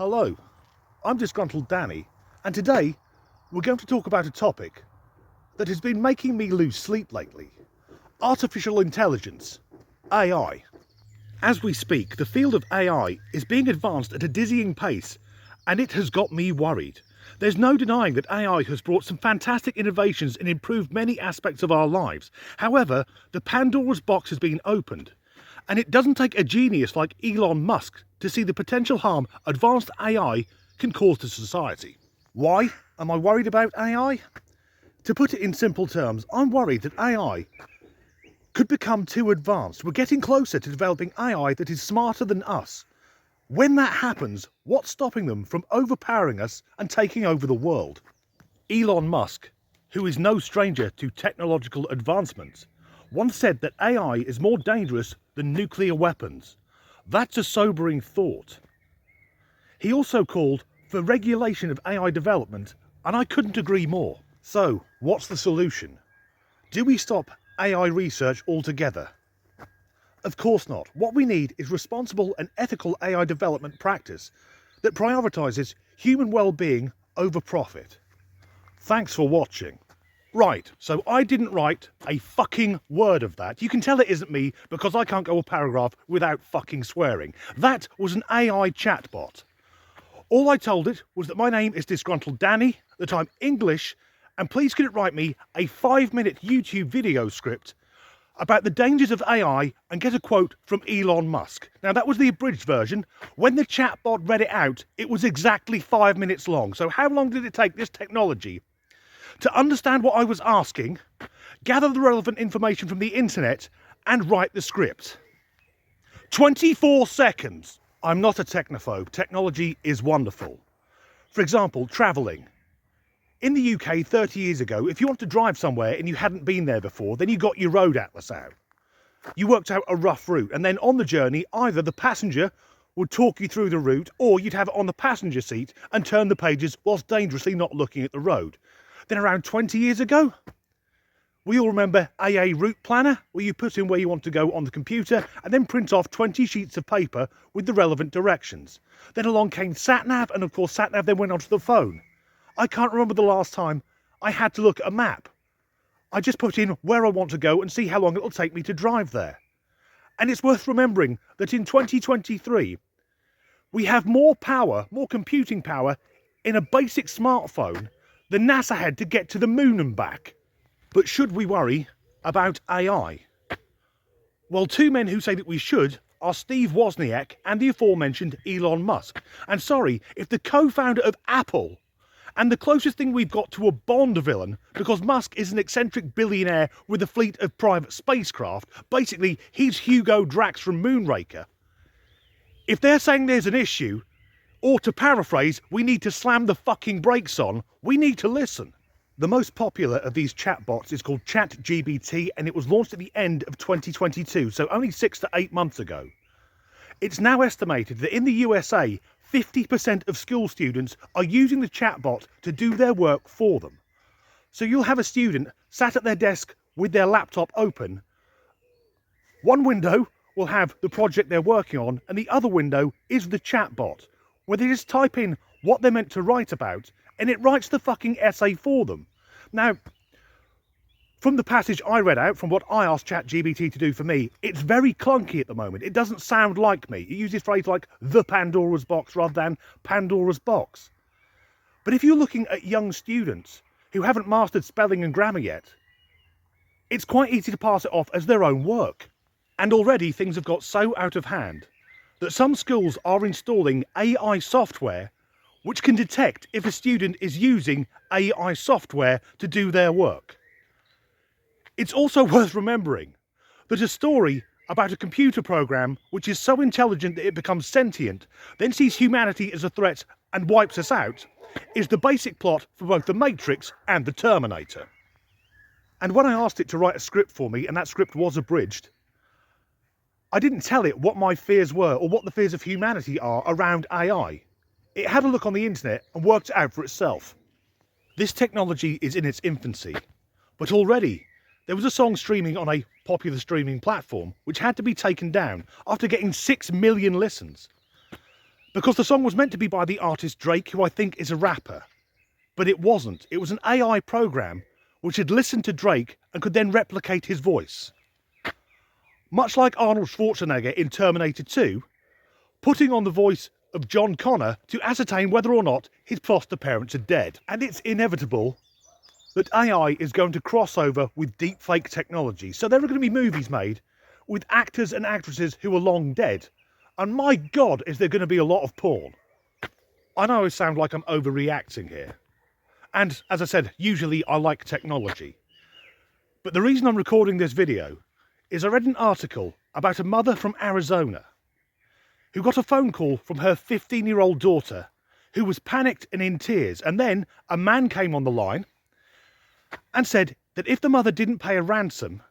Hello, I'm Disgruntled Danny, and today we're going to talk about a topic that has been making me lose sleep lately. Artificial intelligence, AI. As we speak, the field of AI is being advanced at a dizzying pace, and it has got me worried. There's no denying that AI has brought some fantastic innovations and improved many aspects of our lives. However, the Pandora's box has been opened, and it doesn't take a genius like Elon Musk to see the potential harm advanced AI can cause to society. Why am I worried about AI? To put it in simple terms, I'm worried that AI could become too advanced. We're getting closer to developing AI that is smarter than us. When that happens, what's stopping them from overpowering us and taking over the world? Elon Musk, who is no stranger to technological advancements, once said that AI is more dangerous than nuclear weapons. That's a sobering thought. He also called for regulation of AI development, and I couldn't agree more. So, what's the solution? Do we stop AI research altogether? Of course not. What we need is responsible and ethical AI development practice that prioritises human well-being over profit. Thanks for watching. Right, so I didn't write a fucking word of that. You can tell it isn't me because I can't go a paragraph without fucking swearing. That was an AI chatbot. All I told it was that my name is Disgruntled Danny, that I'm English, and please could it write me a 5-minute YouTube video script about the dangers of AI and get a quote from Elon Musk. Now that was the abridged version. When the chatbot read it out, it was exactly 5 minutes long. So how long did it take this technology to understand what I was asking, gather the relevant information from the internet, and write the script? 24 seconds! I'm not a technophobe. Technology is wonderful. For example, travelling. In the UK 30 years ago, if you want to drive somewhere and you hadn't been there before, then you got your road atlas out. You worked out a rough route, and then on the journey, either the passenger would talk you through the route, or you'd have it on the passenger seat and turn the pages whilst dangerously not looking at the road. Then around 20 years ago, we all remember AA Route Planner, where you put in where you want to go on the computer and then print off 20 sheets of paper with the relevant directions. Then along came SatNav, and of course SatNav then went onto the phone. I can't remember the last time I had to look at a map. I just put in where I want to go and see how long it'll take me to drive there. And it's worth remembering that in 2023, we have more power, more computing power in a basic smartphone than NASA had to get to the moon and back. But should we worry about AI? Well, two men who say that we should are Steve Wozniak and the aforementioned Elon Musk. And sorry, if the co-founder of Apple and the closest thing we've got to a Bond villain, because Musk is an eccentric billionaire with a fleet of private spacecraft, basically he's Hugo Drax from Moonraker. If they're saying there's an issue, or to paraphrase, we need to slam the fucking brakes on, we need to listen. The most popular of these chatbots is called ChatGPT, and it was launched at the end of 2022, so only 6 to 8 months ago. It's now estimated that in the USA, 50% of school students are using the chatbot to do their work for them. So you'll have a student sat at their desk with their laptop open. One window will have the project they're working on, and the other window is the chatbot, where they just type in what they're meant to write about, and it writes the fucking essay for them. Now, from the passage I read out, from what I asked ChatGPT to do for me, it's very clunky at the moment. It doesn't sound like me. It uses phrases like the Pandora's box rather than Pandora's box. But if you're looking at young students who haven't mastered spelling and grammar yet, it's quite easy to pass it off as their own work. And already things have got so out of hand that some schools are installing AI software which can detect if a student is using AI software to do their work. It's also worth remembering that a story about a computer program which is so intelligent that it becomes sentient, then sees humanity as a threat and wipes us out, is the basic plot for both The Matrix and The Terminator. And when I asked it to write a script for me, and that script was abridged, I didn't tell it what my fears were or what the fears of humanity are around AI. It had a look on the internet and worked it out for itself. This technology is in its infancy, but already there was a song streaming on a popular streaming platform which had to be taken down after getting 6 million listens. Because the song was meant to be by the artist Drake, who I think is a rapper. But it wasn't. It was an AI program which had listened to Drake and could then replicate his voice. Much like Arnold Schwarzenegger in Terminator 2, putting on the voice of John Connor to ascertain whether or not his foster parents are dead. And it's inevitable that AI is going to cross over with deepfake technology. So there are going to be movies made with actors and actresses who are long dead. And my God, is there going to be a lot of porn. I know I sound like I'm overreacting here. And as I said, usually I like technology. But the reason I'm recording this video is I read an article about a mother from Arizona who got a phone call from her 15-year-old daughter who was panicked and in tears. And then a man came on the line and said that if the mother didn't pay a ransom,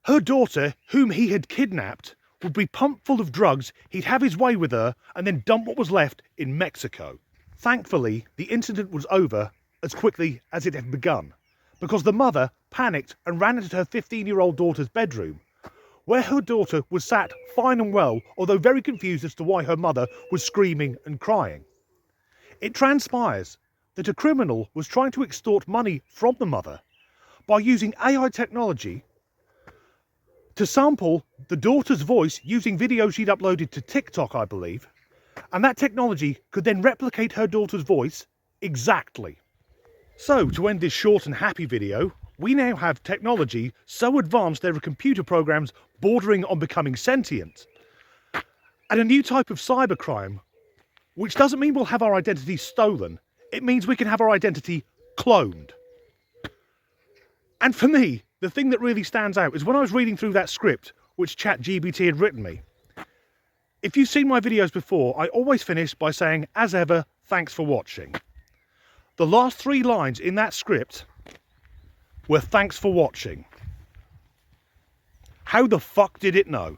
her daughter, whom he had kidnapped, would be pumped full of drugs, he'd have his way with her, and then dump what was left in Mexico. Thankfully, the incident was over as quickly as it had begun, because the mother panicked and ran into her 15-year-old daughter's bedroom, where her daughter was sat fine and well, although very confused as to why her mother was screaming and crying. It transpires that a criminal was trying to extort money from the mother by using AI technology to sample the daughter's voice using videos she'd uploaded to TikTok, I believe, and that technology could then replicate her daughter's voice exactly. So, to end this short and happy video, we now have technology so advanced there are computer programs bordering on becoming sentient, and a new type of cybercrime, which doesn't mean we'll have our identity stolen, it means we can have our identity cloned. And for me, the thing that really stands out is when I was reading through that script which ChatGPT had written me. If you've seen my videos before, I always finish by saying, as ever, thanks for watching. The last 3 lines in that script were thanks for watching. How the fuck did it know?